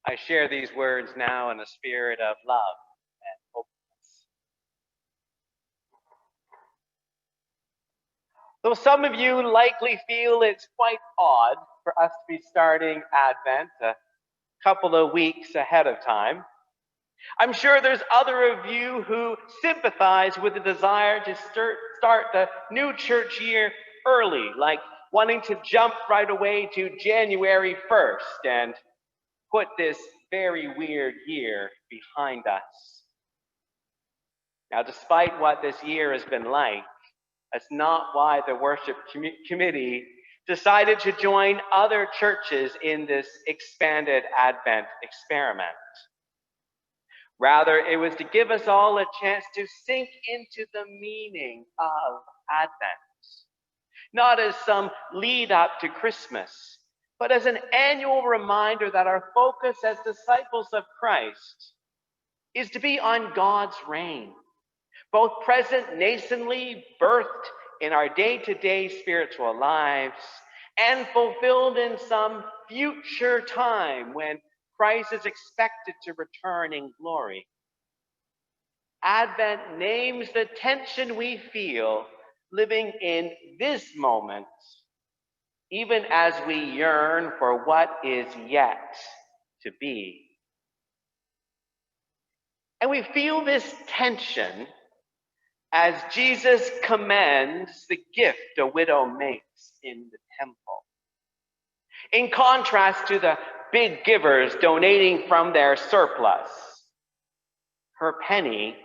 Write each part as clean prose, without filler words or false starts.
I share these words now in a spirit of love and openness. Though some of you likely feel it's quite odd for us to be starting Advent a couple of weeks ahead of time, I'm sure there's other of you who sympathize with the desire to start the new church year early, like wanting to jump right away to January 1st and put this very weird year behind us. Now, despite what this year has been like, that's not why the worship committee decided to join other churches in this expanded Advent experiment. Rather, it was to give us all a chance to sink into the meaning of Advent, not as some lead up to Christmas, but as an annual reminder that our focus as disciples of Christ is to be on God's reign, both present nascently, birthed in our day-to-day spiritual lives, and fulfilled in some future time when Christ is expected to return in glory. Advent names the tension we feel living in this moment, even as we yearn for what is yet to be. And we feel this tension as Jesus commends the gift a widow makes in the temple. In contrast to the big givers donating from their surplus, her penny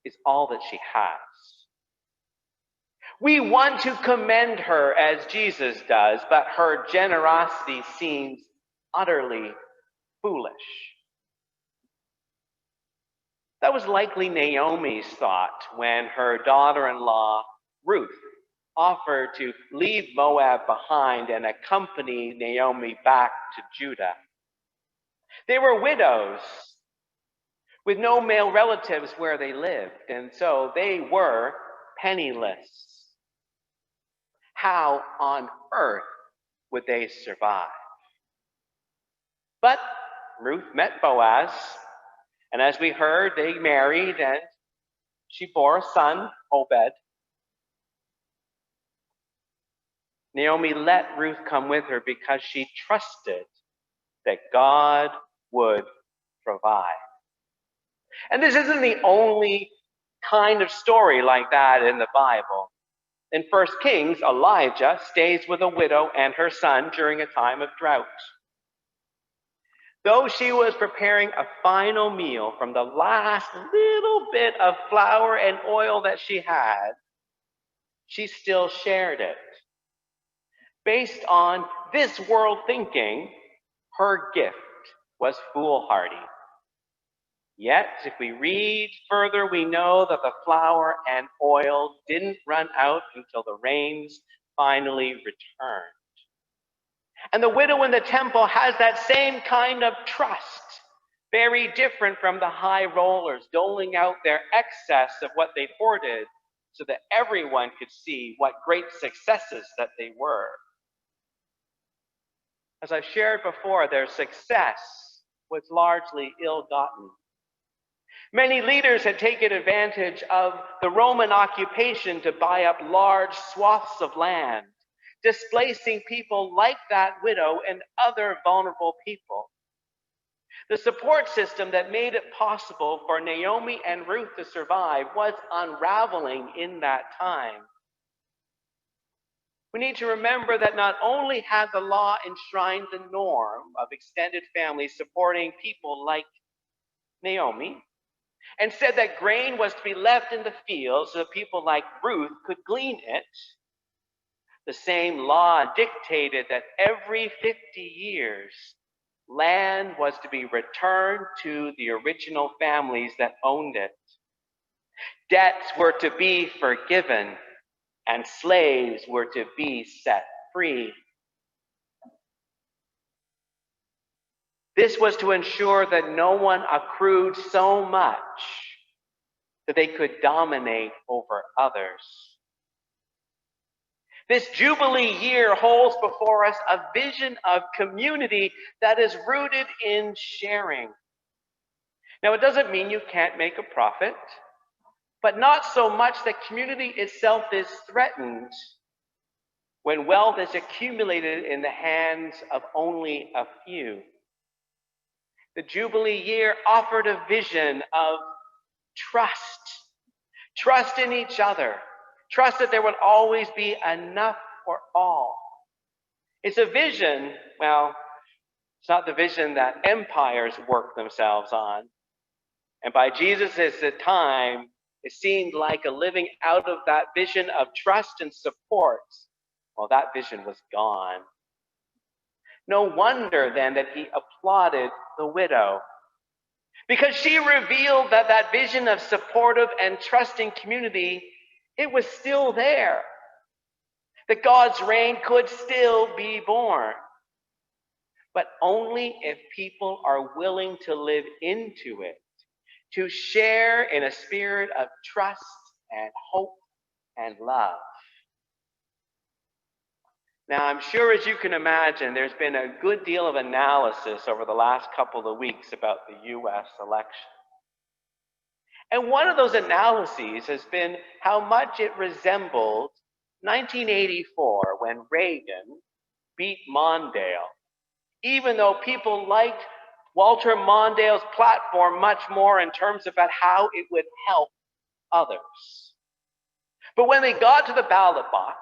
is all that she has. We want to commend her as Jesus does, but her generosity seems utterly foolish. That was likely Naomi's thought when her daughter-in-law, Ruth, offered to leave Moab behind and accompany Naomi back to Judah. They were widows with no male relatives where they lived, and so they were penniless. How on earth would they survive? But Ruth met Boaz, and as we heard, they married, and she bore a son, Obed. Naomi let Ruth come with her because she trusted that God would provide. And this isn't the only kind of story like that in the Bible. In 1 Kings, Elijah stays with a widow and her son during a time of drought. Though she was preparing a final meal from the last little bit of flour and oil that she had, she still shared it. Based on this world thinking, her gift was foolhardy. Yet, if we read further, we know that the flour and oil didn't run out until the rains finally returned. And the widow in the temple has that same kind of trust, very different from the high rollers doling out their excess of what they hoarded so that everyone could see what great successes that they were. As I've shared before, their success was largely ill-gotten. Many leaders had taken advantage of the Roman occupation to buy up large swaths of land, displacing people like that widow and other vulnerable people. The support system that made it possible for Naomi and Ruth to survive was unraveling in that time. We need to remember that not only had the law enshrined the norm of extended families supporting people like Naomi, and said that grain was to be left in the fields so that people like Ruth could glean it, the same law dictated that every 50 years, land was to be returned to the original families that owned it. Debts were to be forgiven, and slaves were to be set free. This was to ensure that no one accrued so much that they could dominate over others. This Jubilee year holds before us a vision of community that is rooted in sharing. Now, it doesn't mean you can't make a profit, but not so much that community itself is threatened when wealth is accumulated in the hands of only a few. The Jubilee year offered a vision of trust in each other, trust that there would always be enough for all. It's a vision, well, it's not the vision that empires work themselves on. And by Jesus' time, it seemed like a living out of that vision of trust and support. Well, that vision was gone. No wonder then that he applauded the widow, because she revealed that that vision of supportive and trusting community, it was still there. That God's reign could still be born. But only if people are willing to live into it, to share in a spirit of trust and hope and love. Now, I'm sure, as you can imagine, there's been a good deal of analysis over the last couple of weeks about the U.S. election. And one of those analyses has been how much it resembled 1984 when Reagan beat Mondale, even though people liked Walter Mondale's platform much more in terms about how it would help others. But when they got to the ballot box,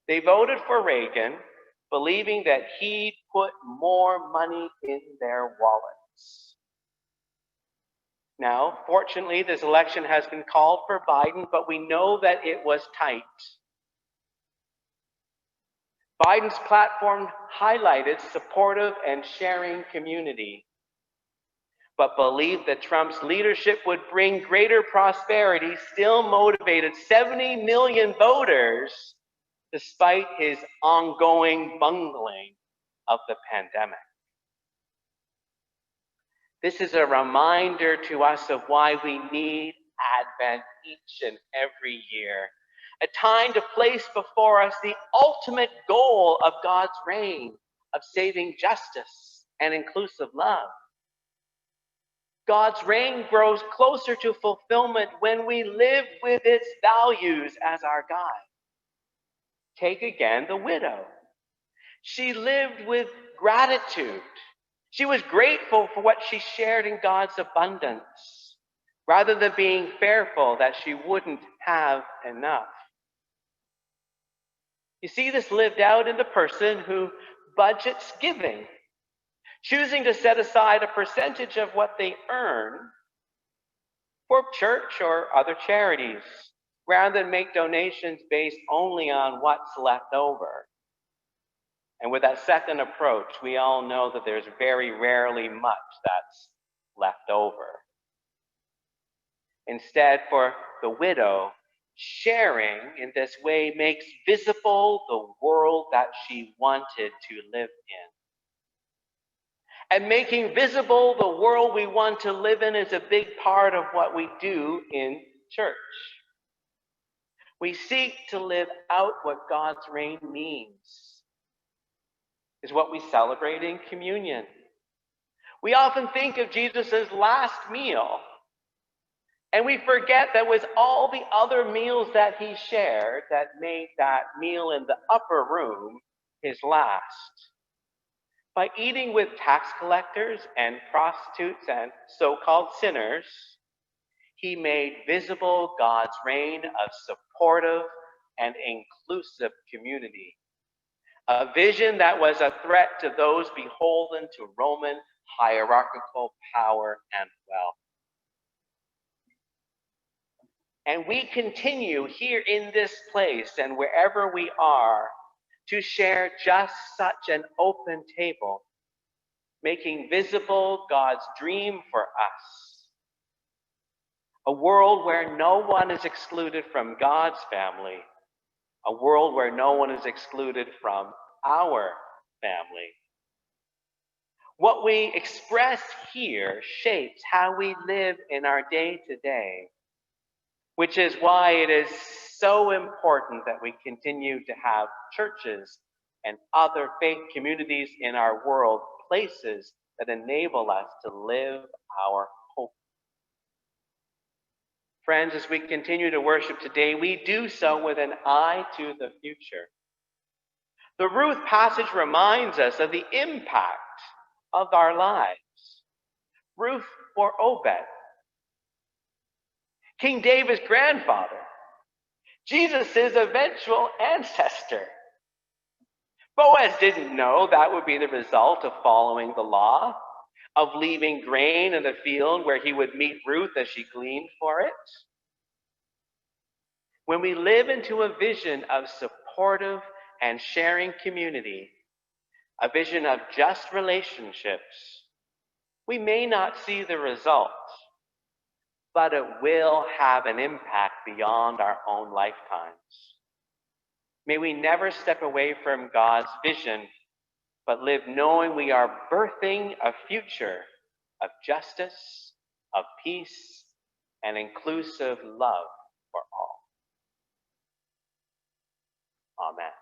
they voted for Reagan, believing that he'd put more money in their wallets. Now, fortunately, this election has been called for Biden, but we know that it was tight. Biden's platform highlighted supportive and sharing community, but believed that Trump's leadership would bring greater prosperity still motivated 70 million voters despite his ongoing bungling of the pandemic. This is a reminder to us of why we need Advent each and every year, a time to place before us the ultimate goal of God's reign, of saving justice and inclusive love. God's reign grows closer to fulfillment when we live with its values as our guide. Take again the widow. She lived with gratitude. She was grateful for what she shared in God's abundance, rather than being fearful that she wouldn't have enough. You see this lived out in the person who budgets giving, choosing to set aside a percentage of what they earn for church or other charities, rather than make donations based only on what's left over. And with that second approach, we all know that there's very rarely much that's left over. Instead, for the widow, sharing in this way makes visible the world that she wanted to live in. And making visible the world we want to live in is a big part of what we do in church. We seek to live out what God's reign means, is what we celebrate in communion. We often think of Jesus' last meal, and we forget that was all the other meals that he shared that made that meal in the upper room his last. By eating with tax collectors and prostitutes and so-called sinners, he made visible God's reign of supportive and inclusive community, a vision that was a threat to those beholden to Roman hierarchical power and wealth. And we continue here in this place and wherever we are to share just such an open table, making visible God's dream for us. A world where no one is excluded from God's family, a world where no one is excluded from our family. What we express here shapes how we live in our day-to-day. which is why it is so important that we continue to have churches and other faith communities in our world, places that enable us to live our hope. Friends, as we continue to worship today, we do so with an eye to the future. The Ruth passage reminds us of the impact of our lives. Ruth for Obed, King David's grandfather, Jesus' eventual ancestor. Boaz didn't know that would be the result of following the law, of leaving grain in the field where he would meet Ruth as she gleaned for it. When we live into a vision of supportive and sharing community, a vision of just relationships, we may not see the result, but it will have an impact beyond our own lifetimes. May we never step away from God's vision, but live knowing we are birthing a future of justice, of peace, and inclusive love for all. Amen.